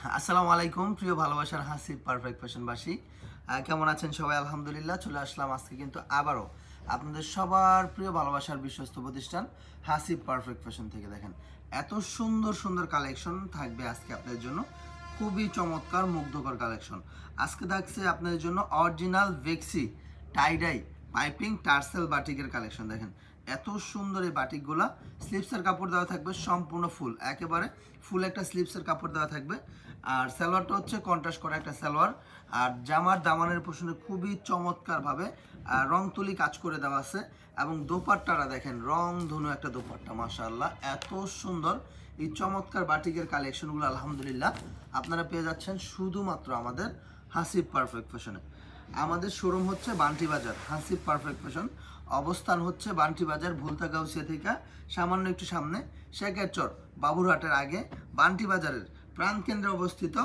আসসালামু আলাইকুম প্রিয় ভালোবাসার হাসি পারফেক্ট ফ্যাশনবাসী, কেমন আছেন সবাই? আলহামদুলিল্লাহ চলে আসলাম আজকে কিন্তু আবারও আপনাদের সবার প্রিয় ভালোবাসার বিশ্বস্ত প্রতিষ্ঠান হাসি পারফেক্ট ফ্যাশন থেকে। দেখেন এত সুন্দর সুন্দর কালেকশন থাকবে আজকে আপনাদের জন্য, খুবই চমৎকার মুগ্ধকর কালেকশন। আজকে থাকছে আপনাদের জন্য অরিজিনাল ভেক্সি টাইডাই পাইপিং টার্সেল বাটিকের কালেকশন। দেখেন এত সুন্দর এই বাটিকগুলা, স্লিপসের কাপড় দেওয়া থাকবে সম্পূর্ণ ফুল, একেবারে ফুল একটা স্লিপসের কাপড় দেওয়া থাকবে। আর সালোয়ারটা হচ্ছে কন্ট্রাস্ট করা একটা সালোয়ার। আর জামার দামানের পোষণে খুবই চমৎকারভাবে রং তুলি কাজ করে দেওয়া আছে। এবং দোপাট্টাটা দেখেন রং ধনু একটা দোপাট্টা, মাশাআল্লাহ এত সুন্দর। এই চমৎকার বাটিকের কালেকশনগুলো আলহামদুলিল্লাহ আপনারা পেয়ে যাচ্ছেন শুধুমাত্র আমাদের হাসিব পারফেক্ট ফ্যাশনে। আমাদের শোরুম হচ্ছে বান্টি বাজার, হাসিব পারফেক্ট ফ্যাশন অবস্থান হচ্ছে বান্টি বাজার ভুলতা গাউসিয়া থেকে সামান্য একটু সামনে, শেখের চর বাবুরহাটের আগে বান্টি বাজারের প্রাণকেন্দ্রে অবস্থিত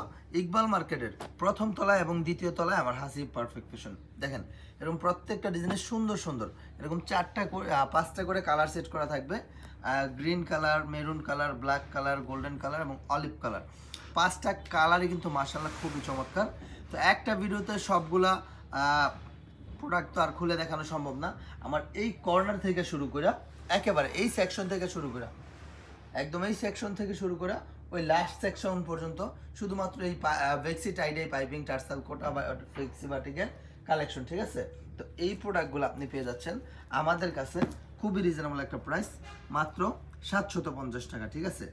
ইকবাল মার্কেটের প্রথম তলায় এবং দ্বিতীয় তলায় আমার হাসিব পারফেক্ট ফ্যাশন। দেখেন এরকম প্রত্যেকটা ডিজাইনের সুন্দর সুন্দর এরকম 4টা করে 5টা করে কালার সেট করা থাকবে। Green colour, maroon colour, black colour, golden colour এবং অলিভ কালার, 5টা কালারই কিন্তু মাশাআল্লাহ খুবই চমৎকার। তো একটা ভিডিওতে সবগুলা প্রোডাক্ট তো আর খুলে দেখানো সম্ভব না। আমার এই কর্নার থেকে শুরু করে একেবারে এই সেকশন থেকে শুরু করে একদম এই সেকশন থেকে শুরু করে ওই লাস্ট সেকশন পর্যন্ত শুধুমাত্র এই ভেক্সি টাইডাই পাইপিং টার্সাল কোটা ভেক্সি বাটিকের কালেকশন, ঠিক আছে? তো এই প্রোডাক্টগুলো আপনি পেয়ে যাচ্ছেন আমাদের কাছে খুবই রিজনেবল একটা প্রাইস, মাত্র 750 টাকা, ঠিক আছে?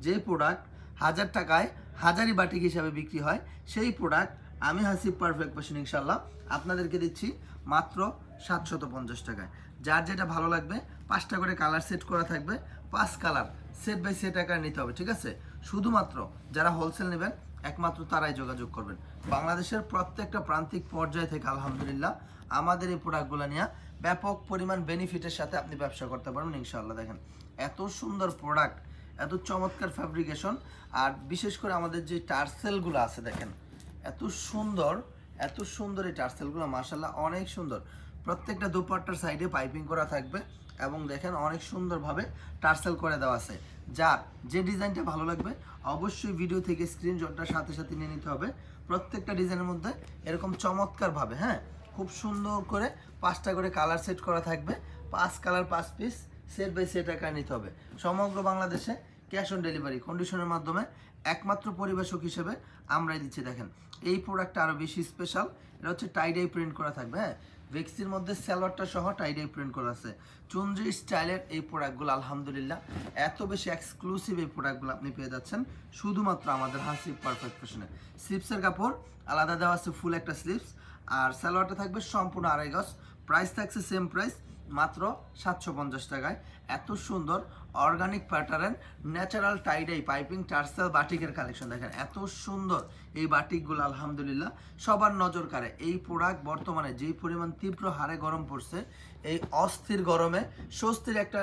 যে প্রোডাক্ট 1000 টাকায় হাজারি বাটিক হিসাবে বিক্রি হয়, সেই প্রোডাক্ট আমি হাসিব পারফেক্ট ফ্যাশন ইনশাল্লাহ আপনাদেরকে দিচ্ছি মাত্র 750 টাকায়। যার যেটা ভালো লাগবে 5টা করে কালার সেট করা থাকবে, 5 কালার সেট বাই সেট আকারে নিতে হবে, ঠিক আছে? শুধুমাত্র যারা হোলসেল নেবেন একমাত্র তারাই যোগাযোগ করবেন। বাংলাদেশের প্রত্যেকটা প্রান্তিক পর্যায় থেকে আলহামদুলিল্লাহ আমাদের এই প্রোডাক্টগুলো নিয়ে ব্যাপক পরিমাণ বেনিফিটের সাথে আপনি ব্যবসা করতে পারবেন ইনশাআল্লাহ। দেখেন এত সুন্দর প্রোডাক্ট, এত চমৎকার ফ্যাব্রিকেশন, আর বিশেষ করে আমাদের যে টার্সেলগুলো আছে দেখেন এত সুন্দর, এত সুন্দর এই টার্সেলগুলো মাশাআল্লাহ অনেক সুন্দর। প্রত্যেকটা দোপাট্টার সাইডে পাইপিং করা থাকবে এবং দেখেন অনেক সুন্দরভাবে টার্সেল করে দেওয়া আছে। যার যে ডিজাইনটা ভালো লাগবে অবশ্যই ভিডিও থেকে স্ক্রিনশটটার সাথে সাথে নিয়ে নিতে হবে। প্রত্যেকটা ডিজাইনের মধ্যে এরকম চমৎকারভাবে খুব সুন্দর করে 5টা করে কালার সেট করা থাকবে, 5 colour 5 piece set by set আকারে নিতে হবে। সমগ্র বাংলাদেশে ক্যাশ অন ডেলিভারি কন্ডিশনের মাধ্যমে একমাত্র পরিবেশক হিসেবে আমরাই দিচ্ছি। দেখেন এই প্রোডাক্টটা আরও বেশি স্পেশাল, এটা হচ্ছে টাইডাই প্রিন্ট করা থাকবে। ভেক্সির মধ্যে সালোয়ারটা সহ টাইডাই প্রিন্ট করা আছে। চুনরি স্টাইলের এই প্রোডাক্টগুলো আলহামদুলিল্লাহ এত বেশি এক্সক্লুসিভ এই প্রোডাক্টগুলো আপনি পেয়ে যাচ্ছেন শুধুমাত্র আমাদের হাসিব পারফেক্ট ফ্যাশনে। স্লিপসের কাপড় আলাদা দেওয়া আছে, ফুল একটা স্লিপস, আর সালোয়ারটা থাকবে সম্পূর্ণ 2.5 গজ। প্রাইস থাকছে সেম প্রাইস, মাত্র 750 টাকায়। এত সুন্দর organic pattern natural tie-dye piping tassel বাটিকের কালেকশন। দেখেন এত সুন্দর এই বাটিকগুলো আলহামদুলিল্লাহ সবার নজর কাড়ে। এই প্রোডাক্ট বর্তমানে যেই পরিমাণ তীব্র হারে গরম পড়ছে, এই অস্থির গরমে স্বস্তির একটা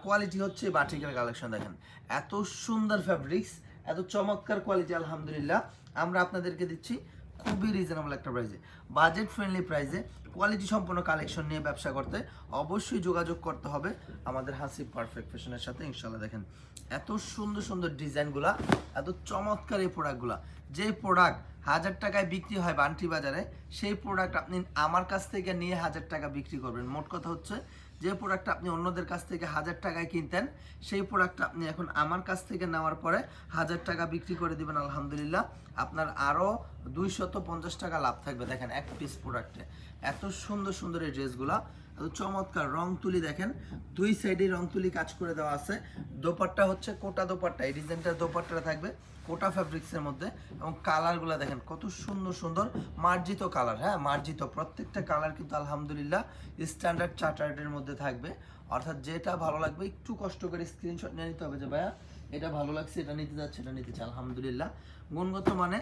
কোয়ালিটি হচ্ছে এই বাটিকের কালেকশন। দেখেন এত সুন্দর ফ্যাব্রিক্স, এত চমৎকার কোয়ালিটি আলহামদুলিল্লাহ আমরা আপনাদেরকে দিচ্ছি খুবই রিজনেবল একটা প্রাইসে, বাজেট ফ্রেন্ডলি প্রাইসে। কোয়ালিটি সম্পন্ন কালেকশন নিয়ে ব্যবসা করতে অবশ্যই যোগাযোগ করতে হবে আমাদের হাসিব পারফেক্ট ফ্যাশনের সাথে ইনশাল্লাহ। দেখেন এত সুন্দর সুন্দর ডিজাইনগুলা, এত চমৎকার এই প্রোডাক্টগুলা। যে প্রোডাক্ট 1000 টাকায় বিক্রি হয় বান্টি বাজারে, সেই প্রোডাক্ট আপনি আমার কাছ থেকে নিয়ে 1000 টাকা বিক্রি করবেন। মোট কথা হচ্ছে যে প্রোডাক্টটা আপনি অন্যদের কাছ থেকে 1000 টাকায় কিনতেন, সেই প্রোডাক্টটা আপনি এখন আমার কাছ থেকে নেওয়ার পরে 1000 টাকা বিক্রি করে দিবেন আলহামদুলিল্লাহ। আপনার আরও 250 টাকা লাভ থাকবে। দেখেন এক পিস প্রোডাক্টে এত সুন্দর সুন্দর এই ড্রেসগুলা, এত চমৎকার রং তুলি। দেখেন দুই সাইডে রং তুলি কাজ করে দেওয়া আছে। দোপাট্টা হচ্ছে কোটা দোপাট্টা, এই ডিজাইনটার দোপাট্টাটা থাকবে কোটা ফ্যাব্রিক্সের মধ্যে, এবং কালারগুলো দেখেন কত সুন্দর সুন্দর মার্জিত কালার। মার্জিত প্রত্যেকটা কালার কিন্তু আলহামদুলিল্লাহ স্ট্যান্ডার্ড চার্টার্ডের মধ্যে থাকবে। অর্থাৎ যেটা ভালো লাগবে একটু কষ্ট করে স্ক্রিনশট নিয়ে নিতে হবে যে ভাইয়া এটা ভালো লাগছে, এটা নিতে যাচ্ছে, এটা নিতে চাই। আলহামদুলিল্লাহ গুণগত মানে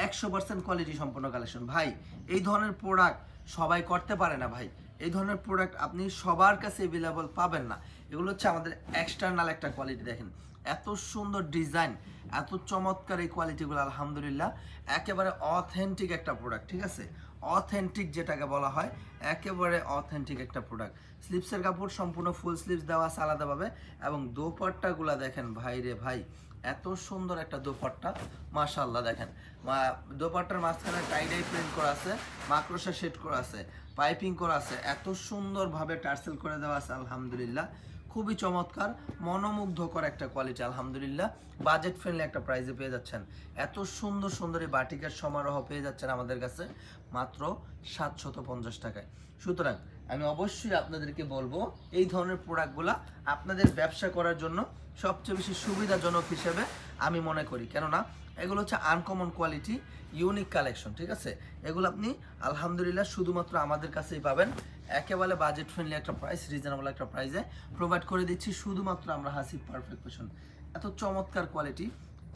100% কোয়ালিটি সম্পন্ন কালেকশন। ভাই এই ধরনের প্রোডাক্ট সবাই করতে পারে না ভাই, এই ধরনের প্রোডাক্ট আপনি সবার কাছে অ্যাভেলেবল পাবেন না। এগুলো হচ্ছে আমাদের এক্সটার্নাল একটা কোয়ালিটি। দেখেন এত সুন্দর ডিজাইন, এত চমৎকার এই কোয়ালিটিগুলো আলহামদুলিল্লাহ, একেবারে অথেন্টিক একটা প্রোডাক্ট, ঠিক আছে? অথেন্টিক যেটাকে বলা হয়, একেবারে অথেন্টিক একটা প্রোডাক্ট। স্লিপসের কাপড় সম্পূর্ণ ফুল স্লিপস দেওয়া আছে আলাদাভাবে, এবং দোপাট্টাগুলো দেখেন ভাই রে ভাই, এত সুন্দর একটা দোপাট্টা, মাশাআল্লাহ। দেখেন দোপাট্টার মাঝখানে টাইডাই প্রিন্ট করা আছে, মাকড়সা সেট করা আছে, পাইপিং করা আছে, এত সুন্দরভাবে টার্সেল করে দেওয়া আছে আলহামদুলিল্লাহ। খুবই চমৎকার, মনোমুগ্ধকর একটা কোয়ালিটি আলহামদুলিল্লাহ। বাজেট ফ্রেন্ডলি একটা প্রাইসে পেয়ে যাচ্ছেন। এত সুন্দর সুন্দর এই বাটিকের সমারোহ পেয়ে যাচ্ছেন আমাদের কাছে মাত্র 750 টাকায়। সুতরাং আমি অবশ্যই আপনাদেরকে বলবো, এই ধরনের প্রোডাক্টগুলো আপনাদের ব্যবসা করার জন্য সবচেয়ে বেশি সুবিধাজনক হিসেবে আমি মনে করি। কেননা এগুলো হচ্ছে আনকমন কোয়ালিটি, ইউনিক কালেকশন, ঠিক আছে? এগুলো আপনি আলহামদুলিল্লাহ শুধুমাত্র আমাদের কাছেই পাবেন। একেবারে বাজেট ফ্রেন্ডলি একটা প্রাইস, রিজনেবল একটা প্রাইসে প্রোভাইড করে দিচ্ছি শুধুমাত্র আমরা হাসিব পারফেক্ট ফ্যাশন। এত চমৎকার কোয়ালিটি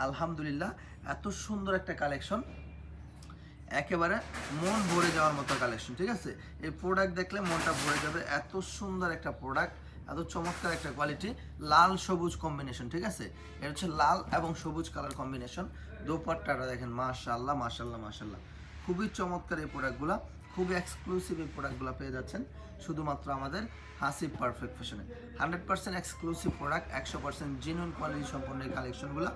আলহামদুলিল্লাহ, এত সুন্দর একটা কালেকশন, একেবারে মন ভরে যাওয়ার মতো কালেকশন, ঠিক আছে? এই প্রোডাক্ট দেখলে মনটা ভরে যাবে, এত সুন্দর একটা প্রোডাক্ট, এত চমৎকার একটা কোয়ালিটি, লাল সবুজ কম্বিনেশন, ঠিক আছে? এটা হচ্ছে লাল এবং সবুজ কালার কম্বিনেশন। দোপাট্টাটা দেখেন, মাশাআল্লাহ মাশাআল্লাহ মাশাআল্লাহ, খুবই চমৎকার এই প্রোডাক্টগুলো, খুবই এক্সক্লুসিভ এই প্রোডাক্টগুলো পেয়ে যাচ্ছেন শুধুমাত্র আমাদের হাসিব পারফেক্ট ফ্যাশনে। 100% এক্সক্লুসিভ প্রোডাক্ট, 100% জেনুইন কোয়ালিটি সম্পন্ন এই কালেকশনগুলো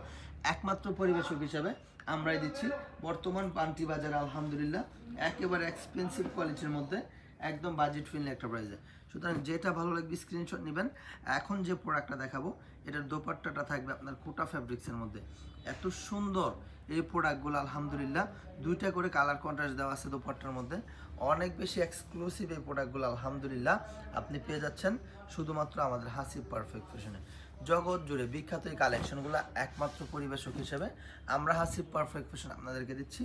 একমাত্র পরিবেশক হিসাবে আমরাই দিচ্ছি বর্তমান পান্টি বাজারে আলহামদুলিল্লাহ, একেবারে এক্সপেন্সিভ কোয়ালিটির মধ্যে, একদম বাজেট ফ্রেন্ডলি একটা প্রাইসে। সুতরাং যেটা ভালো লাগবে স্ক্রিনশট নেবেন। এখন যে প্রোডাক্টটা দেখাবো, এটার দোপাট্টাটা থাকবে আপনার কোটা ফ্যাব্রিক্সের মধ্যে। এত সুন্দর এই প্রোডাক্টগুলো আলহামদুলিল্লাহ, দুইটা করে কালার কন্ট্রাস্ট দেওয়া আছে দোপাট্টার মধ্যে, অনেক বেশি এক্সক্লুসিভ এই প্রোডাক্টগুলো আলহামদুলিল্লাহ আপনি পেয়ে যাচ্ছেন শুধুমাত্র আমাদের হাসিব পারফেক্ট ফ্যাশনে। জগৎ জুড়ে বিখ্যাত এই কালেকশনগুলো একমাত্র পরিবেশক হিসেবে আমরা হাসিব পারফেক্ট ফ্যাশন আপনাদেরকে দিচ্ছি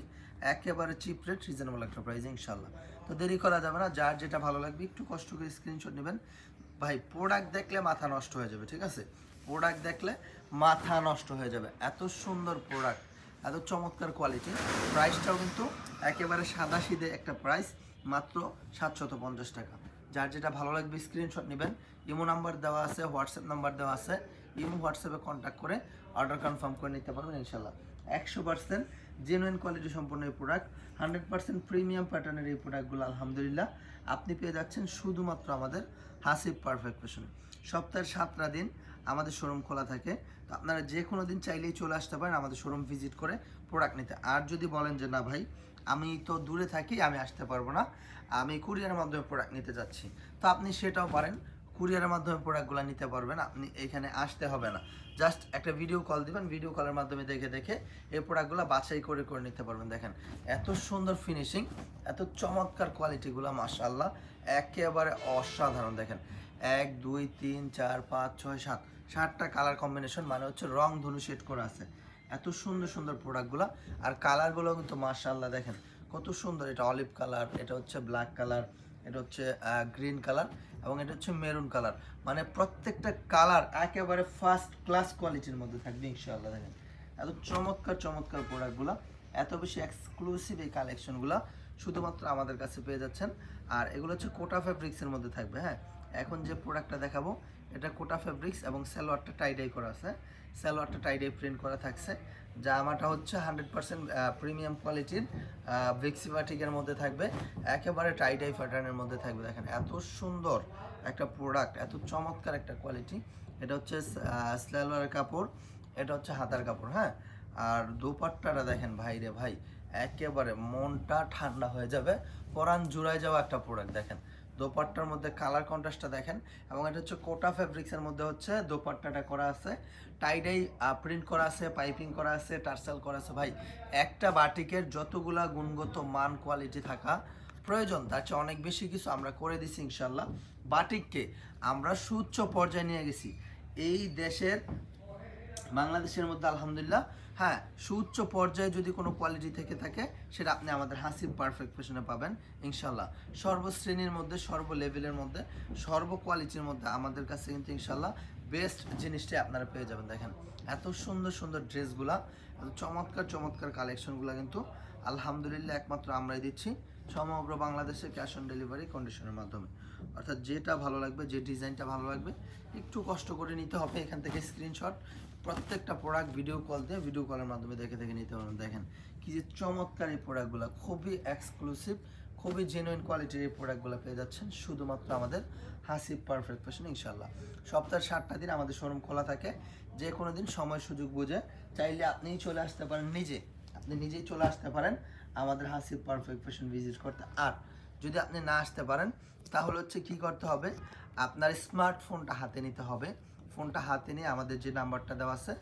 একেবারে চিপ রেট, রিজনেবল একটা প্রাইসে ইনশাল্লাহ। তো দেরি করা যাবে না, যার যেটা ভালো লাগবে একটু কষ্ট করে স্ক্রিনশট নেবেন। ভাই প্রোডাক্ট দেখলে মাথা নষ্ট হয়ে যাবে, ঠিক আছে? প্রোডাক্ট দেখলে মাথা নষ্ট হয়ে যাবে, এত সুন্দর প্রোডাক্ট, এত চমৎকার কোয়ালিটি। প্রাইসটাও কিন্তু একেবারে সাদাসিধে একটা প্রাইস, মাত্র 750 টাকা। যার যেটা ভালো লাগবে স্ক্রিনশট নেবেন। ইমো নাম্বার দেওয়া আছে, হোয়াটসঅ্যাপ নাম্বার দেওয়া আছে, ইমো হোয়াটসঅ্যাপে কন্ট্যাক্ট করে অর্ডার কনফার্ম করে নিতে পারবেন ইনশাল্লাহ। 100% জেনুইন কোয়ালিটি সম্পন্ন এই প্রোডাক্ট, 100% প্রিমিয়াম প্যাটার্নের এই প্রোডাক্টগুলো আলহামদুলিল্লাহ আপনি পেয়ে যাচ্ছেন শুধুমাত্র আমাদের হাসিব পারফেক্ট ফ্যাশনে। সপ্তাহের 7টা দিন আমাদের শোরুম খোলা থাকে, তো আপনারা যে কোনো দিন চাইলেই চলে আসতে পারেন আমাদের শোরুম ভিজিট করে প্রোডাক্ট নিতে। আর যদি বলেন যে না ভাই আমি তো দূরে থাকি, আমি আসতে পারবো না, আমি কুরিয়ারের মাধ্যমে প্রোডাক্ট নিতে যাচ্ছি, তো আপনি সেটাও পারেন, কুরিয়ারের মাধ্যমে প্রোডাক্টগুলো নিতে পারবেন। আপনি এখানে আসতে হবে না, জাস্ট একটা ভিডিও কল দিবেন, ভিডিও কলের মাধ্যমে দেখে দেখে এই প্রোডাক্টগুলো বাছাই করে করে নিতে পারবেন। দেখেন এত সুন্দর ফিনিশিং, এত চমৎকার কোয়ালিটিগুলো, মাশাআল্লাহ একেবারে অসাধারণ। দেখেন 1 2 3 4 5 6 7 7টা কালার কম্বিনেশন, মানে হচ্ছে রং ধনু শেড করা আছে। এত সুন্দর সুন্দর প্রোডাক্টগুলো, আর কালারগুলো কিন্তু মাশাআল্লাহ দেখেন কত সুন্দর। এটা অলিভ কালার, এটা হচ্ছে ব্ল্যাক কালার, এটা হচ্ছে গ্রিন কালার, এবং এটা হচ্ছে মেরুন কালার। মানে প্রত্যেকটা কালার একেবারে ফার্স্ট ক্লাস কোয়ালিটির মধ্যে থাকবে ইনশাআল্লাহ। দেখেন এত চমৎকার চমৎকার প্রোডাক্টগুলো, এত বেশি এক্সক্লুসিভ এই কালেকশনগুলো শুধুমাত্র আমাদের কাছে পেয়ে যাচ্ছেন। আর এগুলো হচ্ছে কোটা ফ্যাব্রিক্সের মধ্যে থাকবে। হ্যাঁ, এখন যে প্রোডাক্টটা দেখাবো এটা কোটা ফ্যাব্রিক্স, এবং সালোয়ারটা টাইডাই করা আছে, সালোয়ারটা টাইডাই প্রিন্ট করা থাকছে। জামাটা হচ্ছে 100% প্রিমিয়াম কোয়ালিটির ভিক্সি বাটিকের মধ্যে থাকবে, একেবারে টাইডাই প্যাটার্নের মধ্যে থাকবে। দেখেন এত সুন্দর একটা প্রোডাক্ট, এত চমৎকার একটা কোয়ালিটি। এটা হচ্ছে সালোয়ারের কাপড়, এটা হচ্ছে হাতার কাপড়। হ্যাঁ, আর দোপাট্টাটা দেখেন ভাই রে ভাই, একেবারে মনটা ঠান্ডা হয়ে যাবে, পরাণ জুড়ায় যাওয়া একটা প্রোডাক্ট। দেখেন দোপাট্টার মধ্যে কালার কন্ট্রাস্টটা দেখেন, এবং এটা হচ্ছে কোটা ফ্যাব্রিক্সের মধ্যে হচ্ছে দোপাট্টাটা করা আছে, টাইডাই প্রিন্ট করা আছে, পাইপিং করা আছে, টার্সেল করা আছে। ভাই একটা বাটিকের যতগুলা গুণগত মান কোয়ালিটি থাকা প্রয়োজন তার চেয়ে অনেক বেশি কিছু আমরা করে দিছি ইনশাল্লাহ। বাটিককে আমরা সুউচ্চ পর্যায়ে নিয়ে গেছি এই দেশের, বাংলাদেশের মধ্যে আলহামদুলিল্লাহ। হ্যাঁ, সুউচ্চ পর্যায়ে যদি কোনো কোয়ালিটি থেকে থাকে সেটা আপনি আমাদের হাসিব পারফেক্ট ফ্যাশনে পাবেন ইনশাল্লাহ। সর্বশ্রেণীর মধ্যে, সর্ব লেভেলের মধ্যে, সর্ব কোয়ালিটির মধ্যে আমাদের কাছে কিন্তু ইনশাল্লাহ বেস্ট জিনিসটাই আপনারা পেয়ে যাবেন। দেখেন এত সুন্দর সুন্দর ড্রেসগুলা, এত চমৎকার চমৎকার কালেকশনগুলো কিন্তু আলহামদুলিল্লাহ একমাত্র আমরাই দিচ্ছি সমগ্র বাংলাদেশে ক্যাশ অন ডেলিভারি কন্ডিশনের মাধ্যমে। অর্থাৎ যেটা ভালো লাগবে, যে ডিজাইনটা ভালো লাগবে একটু কষ্ট করে নিতে হবে, এখান থেকে স্ক্রিনশট প্রত্যেকটা প্রোডাক্ট ভিডিও কল দিয়ে ভিডিও কলের মাধ্যমে দেখে দেখে নিতে পারবেন। দেখেন কি যে চমৎকার এই প্রোডাক্টগুলো, খুবই এক্সক্লুসিভ, খুবই জেনুইন কোয়ালিটির এই প্রোডাক্টগুলো পেয়ে যাচ্ছেন শুধুমাত্র আমাদের হাসিব পারফেক্ট ফ্যাশন। ইনশাল্লাহ সপ্তাহে 7টা দিন আমাদের শোরুম খোলা থাকে। যে কোনো দিন সময় সুযোগ বুঝে চাইলে আপনিই চলে আসতে পারেন, আপনি নিজেই চলে আসতে পারেন আমাদের হাসিব পারফেক্ট ফ্যাশন ভিজিট করতে। আর যদি আপনি না আসতে পারেন তাহলে হচ্ছে কি করতে হবে, আপনার স্মার্টফোনটা হাতে নিতে হবে। ফোনটা হাতে নিয়ে আমাদের যে নাম্বারটা দেওয়া আছে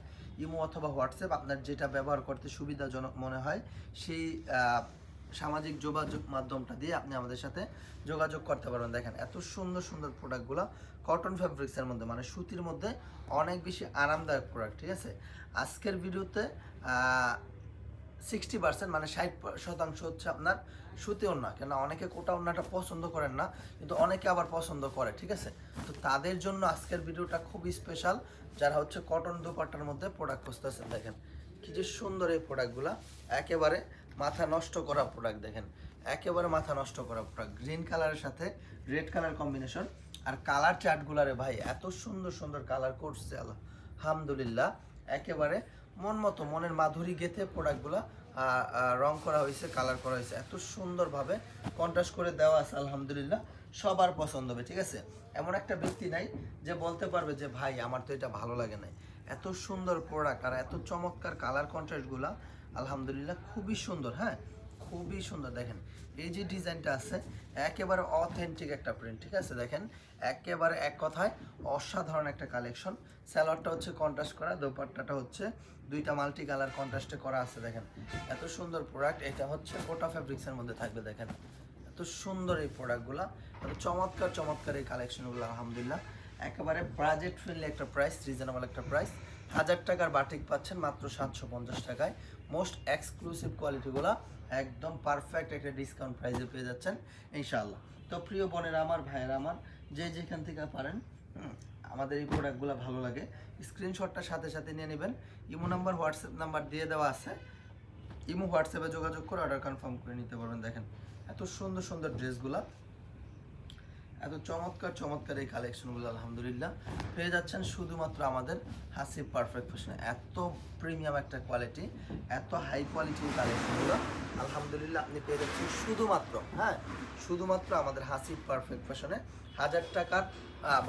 ইমো অথবা হোয়াটসঅ্যাপ, আপনার যেটা ব্যবহার করতে সুবিধাজনক মনে হয় সেই সামাজিক যোগাযোগ মাধ্যমটা দিয়ে আপনি আমাদের সাথে যোগাযোগ করতে পারবেন। দেখেন এত সুন্দর সুন্দর প্রোডাক্টগুলো কটন ফ্যাব্রিক্সের মধ্যে, মানে সুতির মধ্যে অনেক বেশি আরামদায়ক প্রোডাক্ট। ঠিক আছে, আজকের ভিডিওতে 60% মানে 60% হচ্ছে আপনার সুতি ওড়না। কেন অনেকে কোটা ওড়নাটা পছন্দ করেন না, কিন্তু অনেকে আবার পছন্দ করে। ঠিক আছে, তো তাদের জন্য আজকের ভিডিওটা খুবই স্পেশাল, যারা হচ্ছে কটন দুপাট্টার মধ্যে প্রোডাক্ট খুঁজতেছেন। দেখেন কি যে সুন্দর এই প্রোডাক্টগুলো, একেবারে মাথা নষ্ট করা প্রোডাক্ট। দেখেন একেবারে মাথা নষ্ট করা প্রোডাক্ট, গ্রিন কালারের সাথে রেড কালার কম্বিনেশন। আর কালার চার্টগুলারে ভাই এত সুন্দর সুন্দর কালার করছে আলহামদুলিল্লাহ, একেবারে মন মতো মনের মাধুরী গেথে প্রোডাক্টগুলো রং করা হয়েছে, কালার করা হয়েছে, এত সুন্দরভাবে কন্ট্রাস্ট করে দেওয়া আছে আলহামদুলিল্লাহ, সবার পছন্দ হবে। ঠিক আছে, এমন একটা ব্যক্তি নাই যে বলতে পারবে যে ভাই আমার তো এটা ভালো লাগে নাই। এত সুন্দর প্রোডাক্ট আর এত চমৎকার কালার কন্ট্রাস্টগুলো আলহামদুলিল্লাহ খুবই সুন্দর। হ্যাঁ, খুবই সুন্দর। দেখেন এই যে ডিজাইনটা আছে একেবারে অথেন্টিক একটা প্রিন্ট। ঠিক আছে, দেখেন একেবারে এক কথায় অসাধারণ একটা কালেকশন। স্যালোয়ারটা হচ্ছে কন্ট্রাস্ট করা, দোপাট্টাটা হচ্ছে দুইটা মাল্টি কালার কন্ট্রাস্টে করা আছে। দেখেন এত সুন্দর প্রোডাক্ট, এটা হচ্ছে কোটা ফ্যাব্রিক্সের মধ্যে থাকবে। দেখেন এত সুন্দর এই প্রোডাক্টগুলো, এত চমৎকার চমৎকার এই কালেকশনগুলো আলহামদুলিল্লাহ একেবারে বাজেট ফ্রেন্ডলি একটা প্রাইস, রিজনেবল একটা প্রাইস। 1000 টাকার বাটিক পাচ্ছেন মাত্র 750 টাকায়। মোস্ট এক্সক্লুসিভ কোয়ালিটিগুলো একদম পারফেক্ট একটা ডিসকাউন্ট প্রাইসে পেয়ে যাচ্ছেন ইনশাআল্লাহ। তো প্রিয় বোনেরা আমার, ভাইয়েরা আমার, যে যেখান থেকে পারেন আমাদের এই প্রোডাক্টগুলো ভালো লাগে স্ক্রিনশটটা সাথে সাথে নিয়ে নেবেন। ইমো নাম্বার হোয়াটসঅ্যাপ নাম্বার দিয়ে দেওয়া আছে, ইমো হোয়াটসঅ্যাপে যোগাযোগ করে অর্ডার কনফার্ম করে নিতে পারবেন। দেখেন এত সুন্দর সুন্দর ড্রেসগুলো, এত চমৎকার চমৎকার এই কালেকশনগুলো আলহামদুলিল্লাহ পেয়ে যাচ্ছেন শুধুমাত্র আমাদের হাসিব পারফেক্ট ফ্যাশনে। এত প্রিমিয়াম একটা কোয়ালিটি, এত হাই কোয়ালিটির কালেকশনগুলো আলহামদুলিল্লাহ আপনি পেয়ে যাচ্ছেন শুধুমাত্র, হ্যাঁ শুধুমাত্র আমাদের হাসিব পারফেক্ট ফ্যাশনে। 1000 টাকার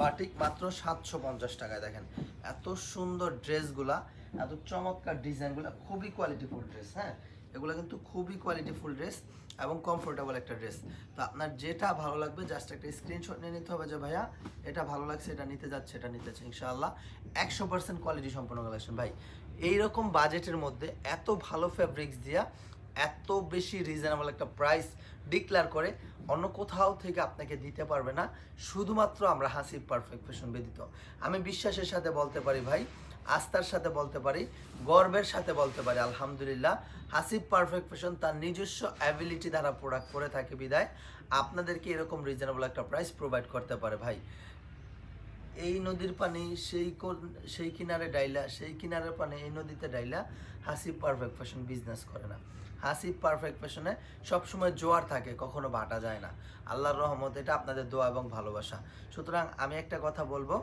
বাটিক মাত্র 750 টাকায়। দেখেন এত সুন্দর ড্রেসগুলা, এত চমৎকার ডিজাইনগুলো, খুবই কোয়ালিটিফুল ড্রেস। হ্যাঁ, এগুলো কিন্তু খুবই কোয়ালিটিফুল ড্রেস এবং কমফোর্টেবল একটা ড্রেস। তো আপনার যেটা ভালো লাগবে জাস্ট একটা স্ক্রিনশট নিয়ে নিতে হবে যে ভাইয়া এটা ভালো লাগছে, এটা নিতে যাচ্ছে, এটা নিতেছে। ইনশাআল্লাহ 100% কোয়ালিটি সম্পন্ন কালেকশন। ভাই এইরকম বাজেটের মধ্যে এত ভালো ফ্যাব্রিক্স দিয়া এত বেশি রিজনেবল একটা প্রাইস ডিক্লেয়ার করে অন্য কোথাও থেকে আপনাকে দিতে পারবে না, শুধুমাত্র আমরা হাসিব পারফেক্ট ফ্যাশন ব্যতীত। আমি বিশ্বাসের সাথে বলতে পারি ভাই, আস্থার সাথে বলতে পারি, গর্বের সাথে বলতে পারি আলহামদুলিল্লাহ হাসিব পারফেক্ট ফ্যাশন তার নিজস্ব অ্যাবিলিটি দ্বারা প্রোডাক্ট করে থাকে বিদায় আপনাদেরকে এরকম রিজনেবল একটা প্রাইস প্রোভাইড করতে পারে। ভাই এই নদীর পানি সেই কিনারে ডাইলা, সেই কিনারের পানি এই নদীতে ডাইলা হাসিব পারফেক্ট ফ্যাশন বিজনেস করে না। হাসিব পারফেক্ট ফ্যাশনে সবসময় জোয়ার থাকে, কখনো ভাটা যায় না। আল্লাহর রহমত, এটা আপনাদের দোয়া এবং ভালোবাসা। সুতরাং আমি একটা কথা বলবো,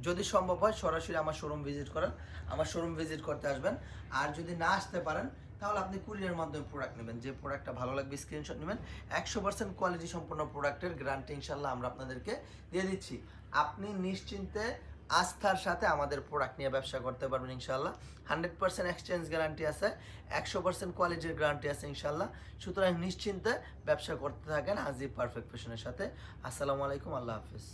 যদি সম্ভব হয় সরাসরি আমার শোরুম ভিজিট করেন, আমার শোরুম ভিজিট করতে আসবেন। আর যদি না আসতে পারেন তাহলে আপনি কুরিয়ারের মাধ্যমে প্রোডাক্ট নেবেন, যে প্রোডাক্টটা ভালো লাগবে স্ক্রিনশট নেবেন। 100% কোয়ালিটি সম্পন্ন প্রোডাক্টের গ্যারান্টি ইনশাল্লাহ আমরা আপনাদেরকে দিয়ে দিচ্ছি। আপনি নিশ্চিন্তে আস্থার সাথে আমাদের প্রোডাক্ট নিয়ে ব্যবসা করতে পারবেন ইনশাল্লাহ। 100% এক্সচেঞ্জ গ্যারান্টি আছে, 100% কোয়ালিটির গ্যারান্টি আছে ইনশাল্লাহ। সুতরাং নিশ্চিন্তে ব্যবসা করতে থাকেন হাসিব পারফেক্ট ফ্যাশনের সাথে। আসসালামু আলাইকুম, আল্লাহ হাফিজ।